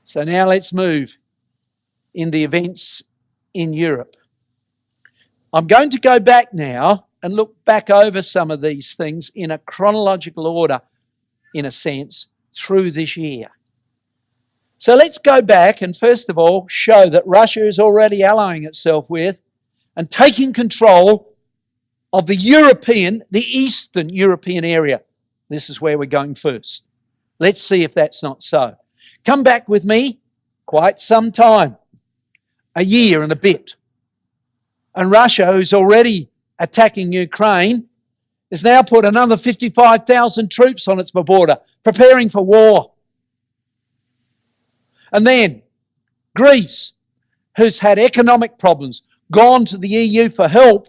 So now let's move in the events in Europe. I'm going to go back now and look back over some of these things in a chronological order, in a sense, through this year. So let's go back and first of all show that Russia is already allying itself with and taking control of the Eastern European area. This is where we're going first. Let's see if that's not so. Come back with me quite some time, a year and a bit. And Russia, who's already attacking Ukraine, has now put another 55,000 troops on its border, preparing for war. And then Greece, who's had economic problems, gone to the EU for help,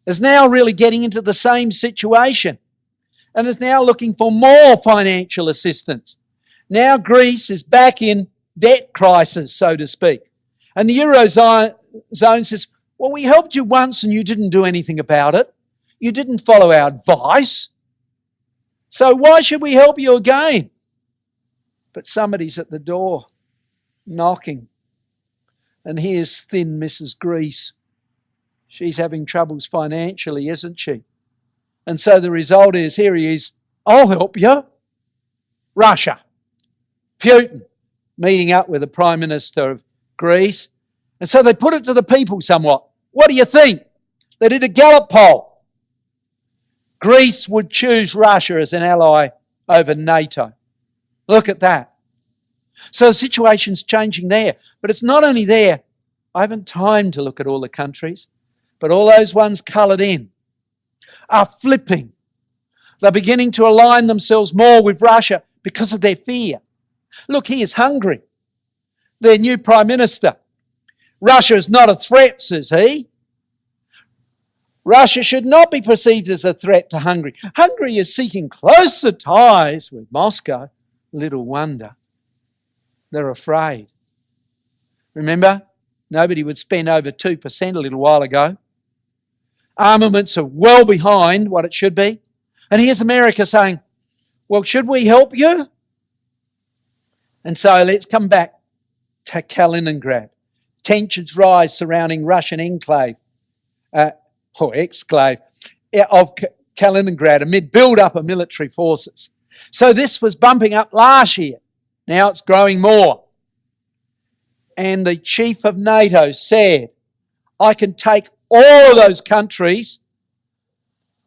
is now really getting into the same situation and is now looking for more financial assistance. Now Greece is back in debt crisis, so to speak. And the Eurozone says, well, we helped you once and you didn't do anything about it. You didn't follow our advice. So why should we help you again? But somebody's at the door knocking. And here's thin Mrs. Greece. She's having troubles financially, isn't she? And so the result is, here he is, I'll help you. Russia. Putin meeting up with the Prime Minister of Greece. And so they put it to the people somewhat. What do you think? They did a Gallup poll. Greece would choose Russia as an ally over NATO. Look at that. So the situation's changing there. But it's not only there. I haven't time to look at all the countries, but all those ones coloured in are flipping. They're beginning to align themselves more with Russia because of their fear. Look, here's Hungary. Their new Prime Minister. Russia is not a threat, says he. Russia should not be perceived as a threat to Hungary. Hungary is seeking closer ties with Moscow. Little wonder. They're afraid. Remember, nobody would spend over 2% a little while ago. Armaments are well behind what it should be. And here's America saying, well, should we help you? And so let's come back to Kaliningrad. Tensions rise surrounding Russian exclave of Kaliningrad amid build-up of military forces. So this was bumping up last year. Now it's growing more. And the chief of NATO said, I can take all of those countries,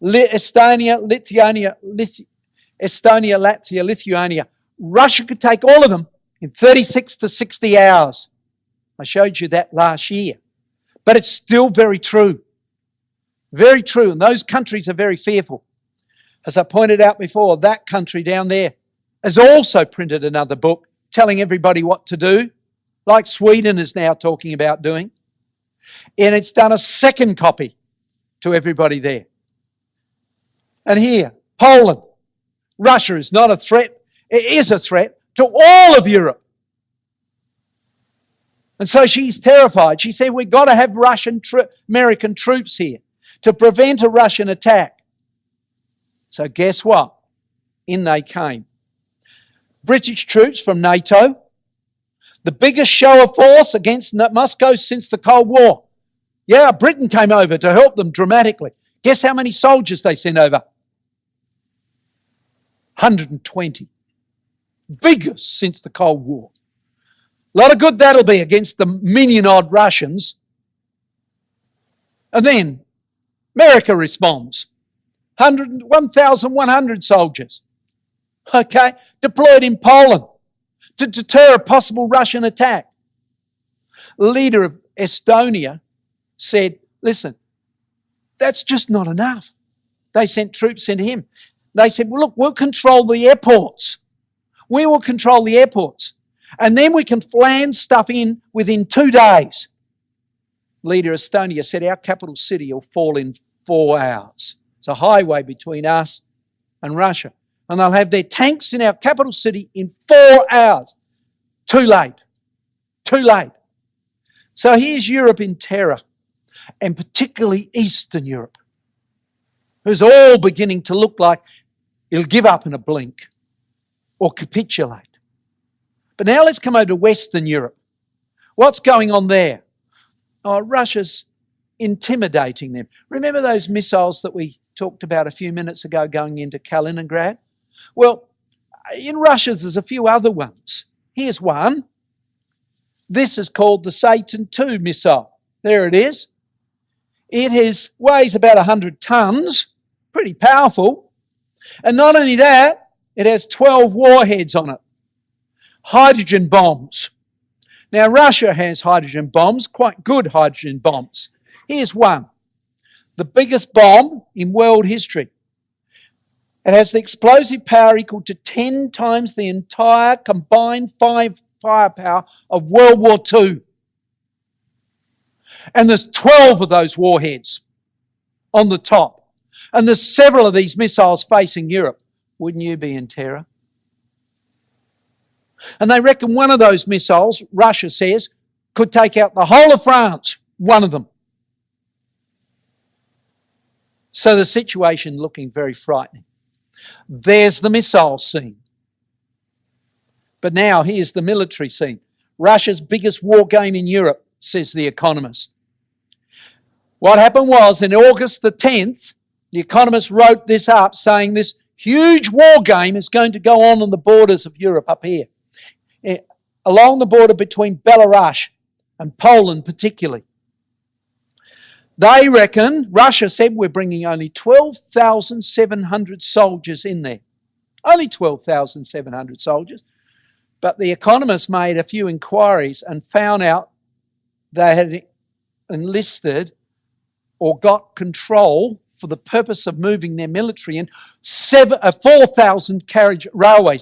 Estonia, Latvia, Lithuania. Russia could take all of them in 36 to 60 hours. I showed you that last year. But it's still very true. Very true. And those countries are very fearful. As I pointed out before, that country down there has also printed another book telling everybody what to do, like Sweden is now talking about doing. And it's done a second copy to everybody there. And here, Poland. Russia is not a threat. It is a threat to all of Europe. And so she's terrified. She said, we've got to have American troops here to prevent a Russian attack. So guess what? In they came. British troops from NATO, the biggest show of force against Moscow since the Cold War. Yeah, Britain came over to help them dramatically. Guess how many soldiers they sent over? 120. Biggest since the Cold War. A lot of good that'll be against the million-odd Russians. And then America responds. 1,100 soldiers. Okay, deployed in Poland to deter a possible Russian attack. The leader of Estonia said, listen, that's just not enough. They sent troops into him. They said, well, look, we'll control the airports. We will control the airports. And then we can land stuff in within 2 days. Leader of Estonia said, our capital city will fall in 4 hours. It's a highway between us and Russia. And they'll have their tanks in our capital city in 4 hours. Too late. Too late. So here's Europe in terror, and particularly Eastern Europe, who's all beginning to look like it'll give up in a blink or capitulate. But now let's come over to Western Europe. What's going on there? Oh, Russia's intimidating them. Remember those missiles that we talked about a few minutes ago going into Kaliningrad? Well, in Russia there's a few other ones. Here's one. This is called the Satan II missile. There it is. It weighs about 100 tons, pretty powerful. And not only that, it has 12 warheads on it. Hydrogen bombs. Now, Russia has hydrogen bombs, quite good hydrogen bombs. Here's one. The biggest bomb in world history. It has the explosive power equal to 10 times the entire combined firepower of World War II. And there's 12 of those warheads on the top. And there's several of these missiles facing Europe. Wouldn't you be in terror? And they reckon one of those missiles, Russia says, could take out the whole of France, one of them. So the situation looking very frightening. There's the missile scene. But now here's the military scene. Russia's biggest war game in Europe, says The Economist. What happened was, in August the 10th, The Economist wrote this up, saying this huge war game is going to go on the borders of Europe up here, along the border between Belarus and Poland particularly. They reckon, Russia said, we're bringing only 12,700 soldiers in there. Only 12,700 soldiers. But The Economist made a few inquiries and found out they had enlisted or got control for the purpose of moving their military in 4,000 railway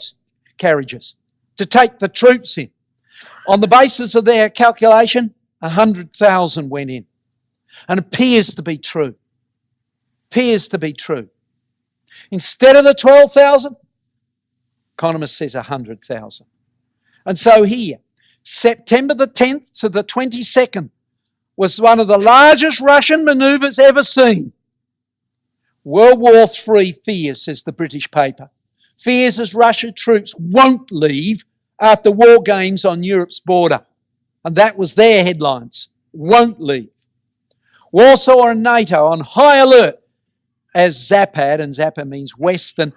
carriages to take the troops in. On the basis of their calculation, 100,000 went in. And it appears to be true. Appears to be true. Instead of the 12,000, Economist says 100,000. And so here, September the 10th to the 22nd was one of the largest Russian manoeuvres ever seen. World War III fears, says the British paper. Fears as Russian troops won't leave after war games on Europe's border. And that was their headlines. Won't leave. Warsaw and NATO on high alert as Zapad, and Zapad means Western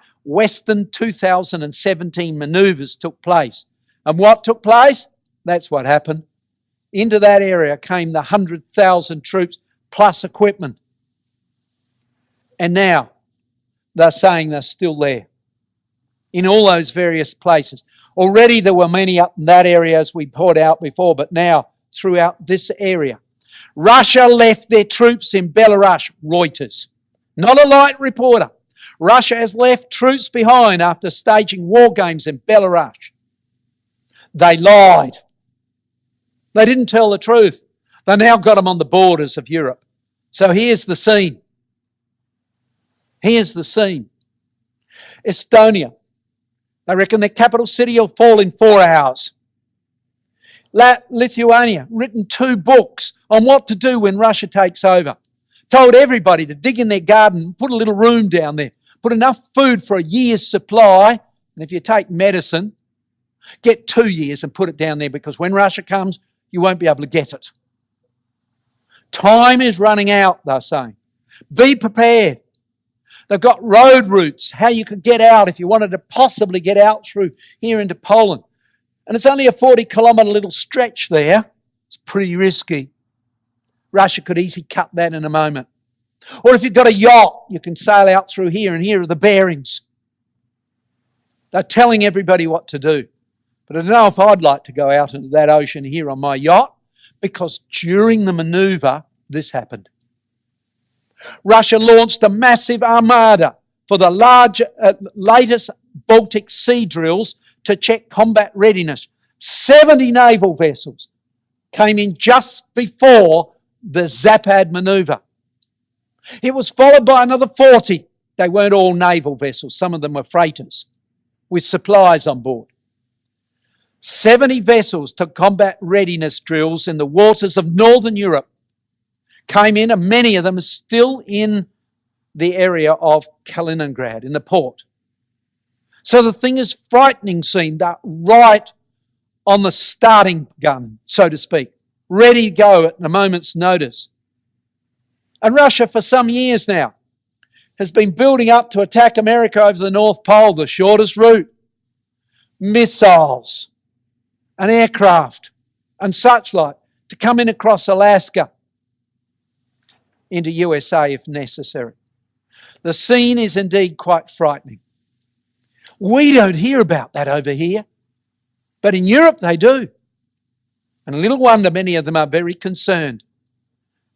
2017 manoeuvres took place. And what took place? That's what happened. Into that area came the 100,000 troops plus equipment. And now they're saying they're still there in all those various places. Already there were many up in that area as we poured out before, but now throughout this area. Russia left their troops in Belarus, Reuters. Not a light reporter. Russia has left troops behind after staging war games in Belarus. They lied. They didn't tell the truth. They now got them on the borders of Europe. So here's the scene. Here's the scene. Estonia. They reckon their capital city will fall in 4 hours. Lithuania, written 2 books on what to do when Russia takes over. Told everybody to dig in their garden, put a little room down there, put enough food for a year's supply, and if you take medicine, get 2 years and put it down there, because when Russia comes, you won't be able to get it. Time is running out, they're saying. Be prepared. They've got road routes, how you could get out if you wanted to possibly get out through here into Poland. And it's only a 40-kilometre little stretch there. It's pretty risky. Russia could easily cut that in a moment. Or if you've got a yacht, you can sail out through here, and here are the bearings. They're telling everybody what to do. But I don't know if I'd like to go out into that ocean here on my yacht, because during the manoeuvre, this happened. Russia launched a massive armada for the latest Baltic sea drills to check combat readiness. 70 naval vessels came in just before the Zapad manoeuvre. It was followed by another 40. They weren't all naval vessels. Some of them were freighters with supplies on board. 70 vessels to combat readiness drills in the waters of Northern Europe came in, and many of them are still in the area of Kaliningrad, in the port. So the thing is frightening scene, that right on the starting gun, so to speak, ready to go at a moment's notice. And Russia, for some years now, has been building up to attack America over the North Pole, the shortest route. Missiles and aircraft and such like to come in across Alaska into USA if necessary. The scene is indeed quite frightening. We don't hear about that over here, but in Europe they do. And little wonder many of them are very concerned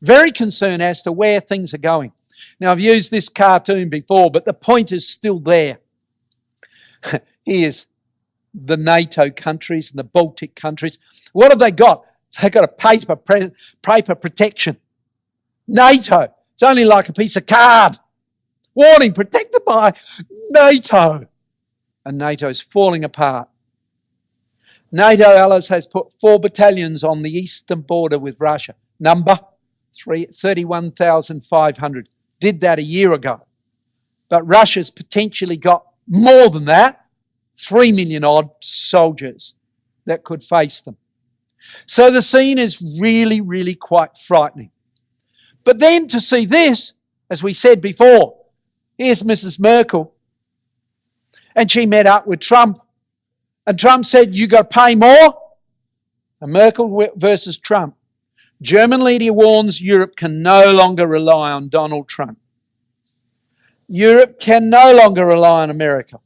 as to where things are going. Now, I've used this cartoon before, but the point is still there. Here's the NATO countries and the Baltic countries. What have they got? They've got a paper protection. NATO, it's only like a piece of card. Warning, protected by NATO. And NATO's falling apart. NATO allies has put 4 battalions on the eastern border with Russia. Number 31,500. Did that a year ago. But Russia's potentially got more than that. 3 million odd soldiers that could face them. So the scene is really, really quite frightening. But then to see this, as we said before, here's Mrs. Merkel, and she met up with Trump, and Trump said, you got to pay more? And Merkel versus Trump. German leader warns Europe can no longer rely on Donald Trump. Europe can no longer rely on America.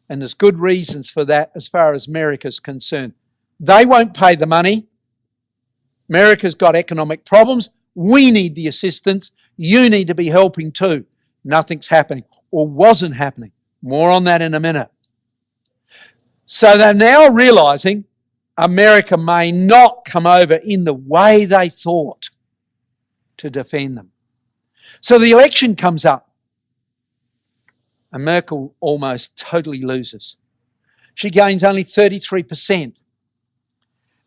And there's good reasons for that as far as America's concerned. They won't pay the money. America's got economic problems. We need the assistance. You need to be helping too. Nothing's happening, or wasn't happening. More on that in a minute. So they're now realising America may not come over in the way they thought to defend them. So the election comes up. And Merkel almost totally loses. She gains only 33%.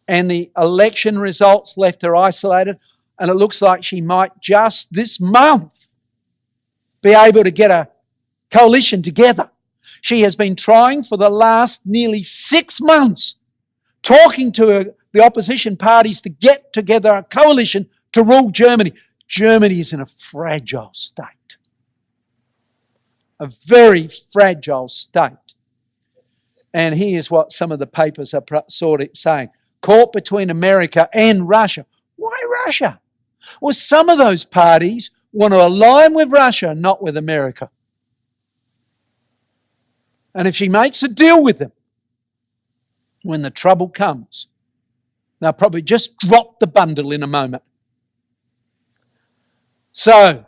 And the election results left her isolated, and it looks like she might just this month be able to get a coalition together. She has been trying for the last nearly 6 months, talking to the opposition parties to get together a coalition to rule Germany. Germany is in a fragile state. A very fragile state. And here's what some of the papers are sort of saying. Caught between America and Russia. Why Russia? Well, some of those parties want to align with Russia, not with America. And if she makes a deal with them, when the trouble comes, they'll probably just drop the bundle in a moment. So,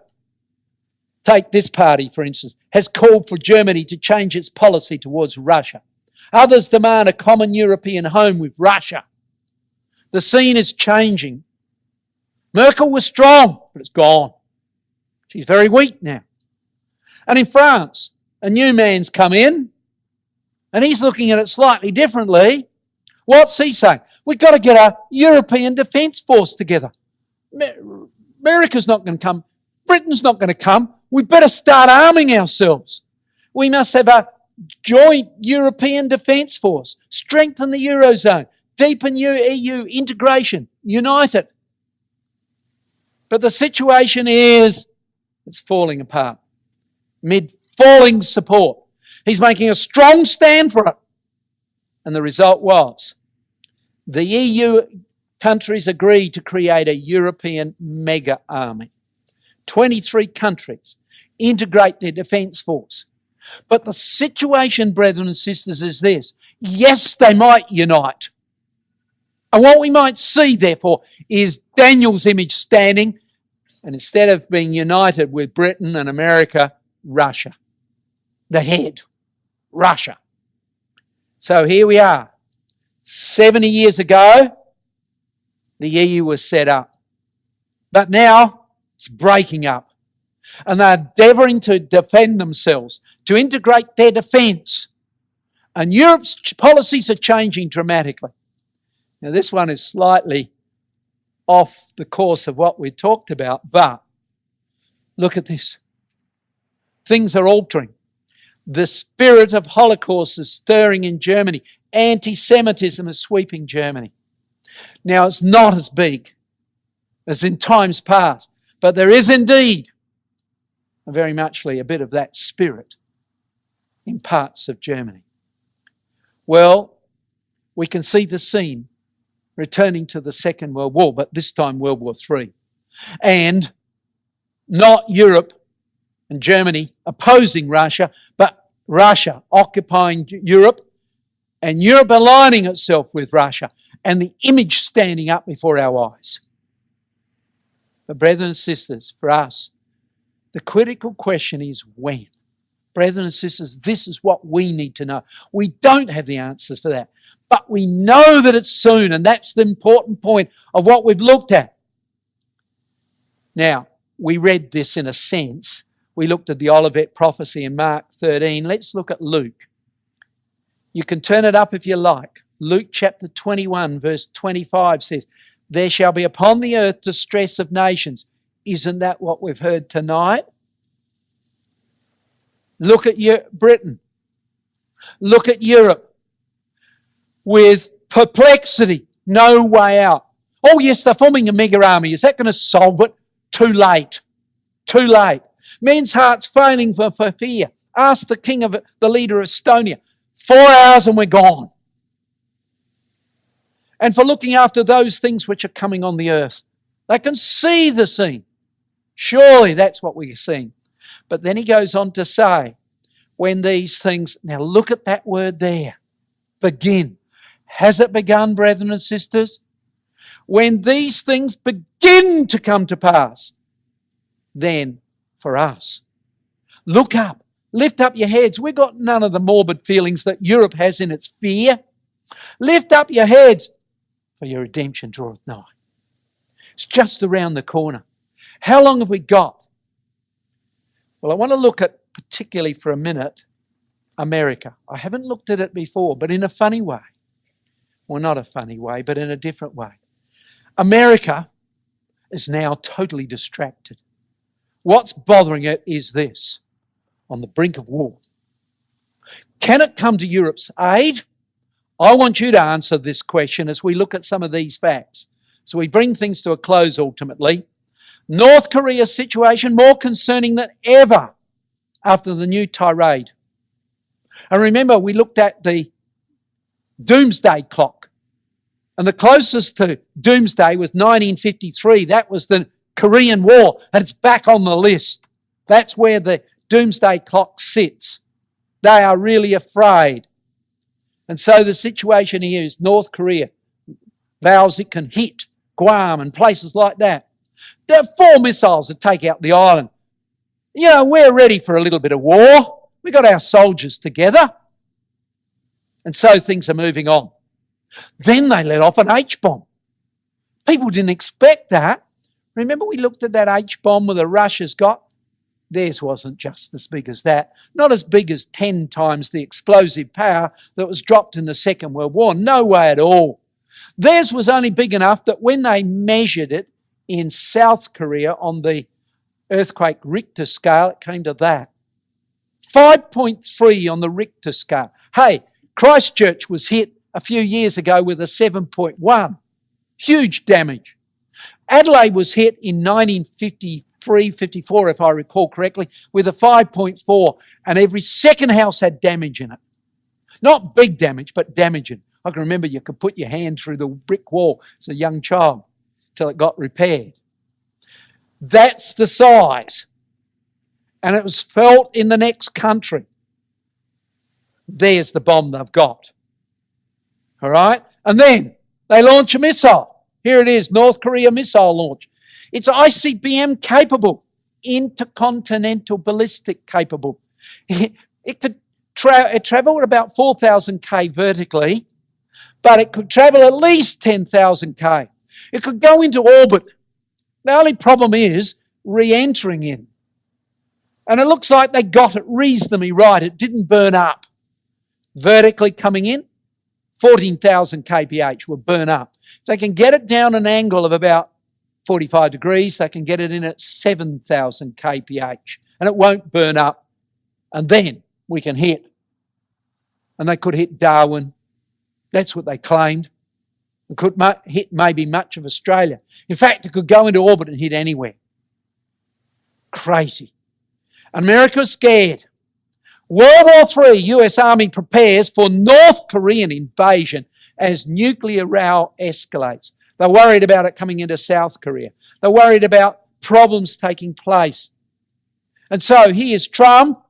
take this party, for instance, has called for Germany to change its policy towards Russia. Others demand a common European home with Russia. The scene is changing. Merkel was strong, but it's gone. She's very weak now. And in France, a new man's come in, and he's looking at it slightly differently. What's he saying? We've got to get a European defence force together. America's not going to come. Britain's not going to come. We better start arming ourselves. We must have a joint European defence force. Strengthen the Eurozone. Deepen EU integration. Unite it. But the situation is, it's falling apart. Mid falling support. He's making a strong stand for it. And the result was, the EU countries agreed to create a European mega army. 23 countries integrate their defence force. But the situation, brethren and sisters, is this. Yes, they might unite. And what we might see, therefore, is Daniel's image standing, and instead of being united with Britain and America, Russia. The head, Russia. So here we are. 70 years ago, the EU was set up. But now, it's breaking up. And they're endeavouring to defend themselves, to integrate their defence. And Europe's policies are changing dramatically. Now, this one is slightly off the course of what we talked about, but look at this. Things are altering. The spirit of Holocaust is stirring in Germany. Anti-Semitism is sweeping Germany. Now, it's not as big as in times past, but there is indeed very muchly a bit of that spirit in parts of Germany. Well, we can see the scene returning to the Second World War, but this time World War III. And not Europe and Germany opposing Russia, but Russia occupying Europe and Europe aligning itself with Russia, and the image standing up before our eyes. But brethren and sisters, for us, the critical question is when. Brethren and sisters, this is what we need to know. We don't have the answers for that, but we know that it's soon, and that's the important point of what we've looked at. Now, we read this in a sense. We looked at the Olivet prophecy in Mark 13. Let's look at Luke. You can turn it up if you like. Luke chapter 21, verse 25 says, "There shall be upon the earth distress of nations." Isn't that what we've heard tonight? Look at Britain. Look at Europe. With perplexity, no way out. Oh yes, they're forming a mega army. Is that going to solve it? Too late. Too late. Men's hearts failing for fear. Ask the leader of Estonia. 4 hours and we're gone. And for looking after those things which are coming on the earth. They can see the scene. Surely that's what we're seeing. But then he goes on to say, when these things, now look at that word there, begin. Has it begun, brethren and sisters? When these things begin to come to pass, then for us, look up, lift up your heads. We've got none of the morbid feelings that Europe has in its fear. Lift up your heads, for your redemption draweth nigh. It's just around the corner. How long have we got? Well, I want to look at, particularly for a minute, America. I haven't looked at it before, but in a funny way. Well, not a funny way, but in a different way. America is now totally distracted. What's bothering it is this: on the brink of war. Can it come to Europe's aid? I want you to answer this question as we look at some of these facts. So we bring things to a close ultimately. North Korea's situation more concerning than ever after the new tirade. And remember, we looked at the doomsday clock. And the closest to doomsday was 1953. That was the Korean War. And it's back on the list. That's where the doomsday clock sits. They are really afraid. And so the situation here is North Korea vows it can hit Guam and places like that. There are 4 missiles that take out the island. You know, we're ready for a little bit of war. We've got our soldiers together. And so things are moving on. Then they let off an H-bomb. People didn't expect that. Remember we looked at that H-bomb that Russia's got? Theirs wasn't just as big as that. Not as big as 10 times the explosive power that was dropped in the Second World War. No way at all. Theirs was only big enough that when they measured it in South Korea on the earthquake Richter scale, it came to that. 5.3 on the Richter scale. Hey, Christchurch was hit a few years ago with a 7.1. Huge damage. Adelaide was hit in 1953, 54, if I recall correctly, with a 5.4, and every second house had damage in it. Not big damage, but damage in it. I can remember you could put your hand through the brick wall as a young child till it got repaired. That's the size. And it was felt in the next country. There's the bomb they've got. All right? And then they launch a missile. Here it is, North Korea missile launch. It's ICBM capable, intercontinental ballistic capable. It could travel at about 4,000 K vertically, but it could travel at least 10,000 K. It could go into orbit. The only problem is re-entering in. And it looks like they got it reasonably right. It didn't burn up. Vertically coming in, 14,000 kph will burn up. If they can get it down an angle of about 45 degrees, they can get it in at 7,000 kph and it won't burn up. And then we can hit. And they could hit Darwin. That's what they claimed. It could hit maybe much of Australia. In fact, it could go into orbit and hit anywhere. Crazy. America's scared. World War III, US Army prepares for North Korean invasion as nuclear row escalates. They're worried about it coming into South Korea. They're worried about problems taking place. And so here's Trump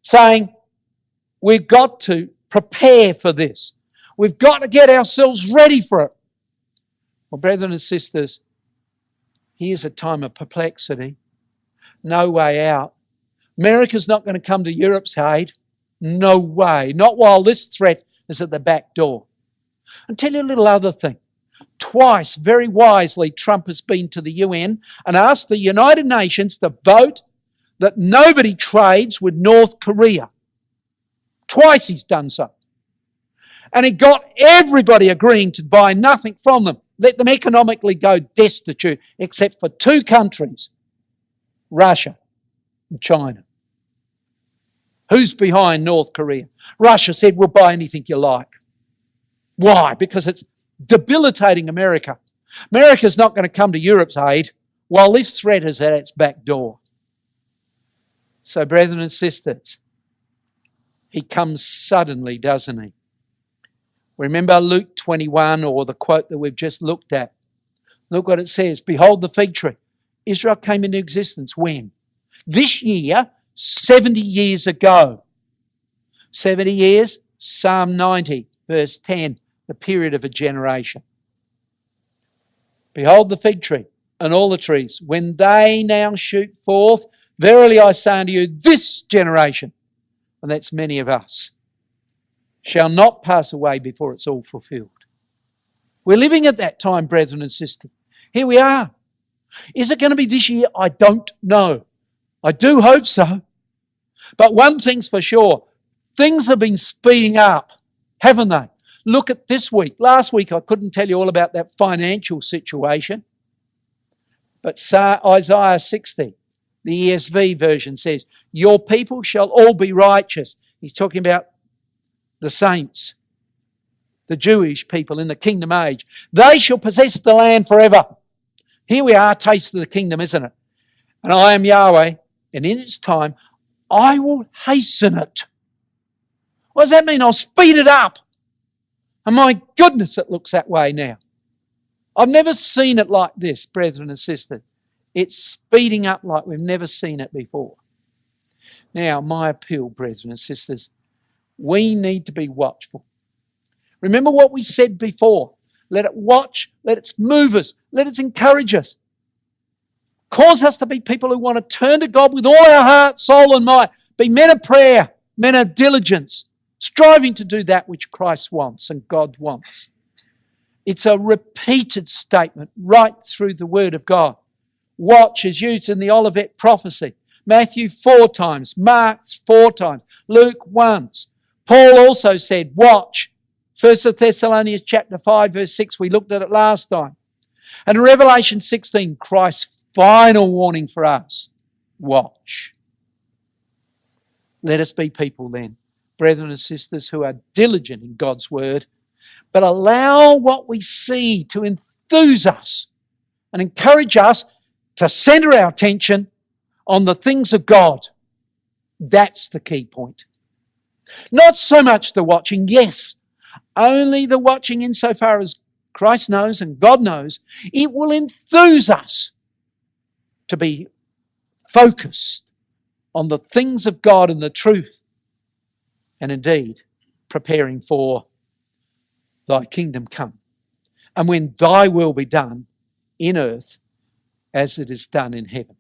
saying, we've got to prepare for this. We've got to get ourselves ready for it. Well, brethren and sisters, here's a time of perplexity. No way out. America's not going to come to Europe's aid. No way. Not while this threat is at the back door. I'll tell you a little other thing. Twice, very wisely, Trump has been to the UN and asked the United Nations to vote that nobody trades with North Korea. Twice he's done so. And he got everybody agreeing to buy nothing from them. Let them economically go destitute, except for two countries, Russia and China. Who's behind North Korea? Russia said, we'll buy anything you like. Why? Because it's debilitating America. America's not going to come to Europe's aid while this threat is at its back door. So, brethren and sisters, he comes suddenly, doesn't he? Remember Luke 21, or the quote that we've just looked at. Look what it says. Behold the fig tree. Israel came into existence when? This year, 70 years ago. 70 years, Psalm 90, verse 10, the period of a generation. Behold the fig tree and all the trees, when they now shoot forth, verily I say unto you, this generation, and that's many of us, shall not pass away before it's all fulfilled. We're living at that time, brethren and sisters. Here we are. Is it going to be this year? I don't know. I do hope so. But one thing's for sure, things have been speeding up, haven't they? Look at this week. Last week I couldn't tell you all about that financial situation. But Isaiah 60, the ESV version says, your people shall all be righteous. He's talking about the saints, the Jewish people in the kingdom age. They shall possess the land forever. Here we are, taste of the kingdom, isn't it? And I am Yahweh, and in its time I will hasten it. What does that mean? I'll speed it up. And my goodness, it looks that way now. I've never seen it like this, brethren and sisters. It's speeding up like we've never seen it before. Now, my appeal, brethren and sisters, we need to be watchful. Remember what we said before. Let it watch, let it move us, let it encourage us. Cause us to be people who want to turn to God with all our heart, soul and might. Be men of prayer, men of diligence, striving to do that which Christ wants and God wants. It's a repeated statement right through the Word of God. Watch is used in the Olivet prophecy. Matthew 4 times, Mark 4 times, Luke once. Paul also said, watch. 1 Thessalonians chapter 5, verse 6, we looked at it last time. And in Revelation 16, Christ's final warning for us, watch. Let us be people then, brethren and sisters, who are diligent in God's word, but allow what we see to enthuse us and encourage us to centre our attention on the things of God. That's the key point. Not so much the watching, yes, only the watching insofar as Christ knows and God knows. It will enthuse us to be focused on the things of God and the truth, and indeed preparing for thy kingdom come. And when thy will be done in earth as it is done in heaven.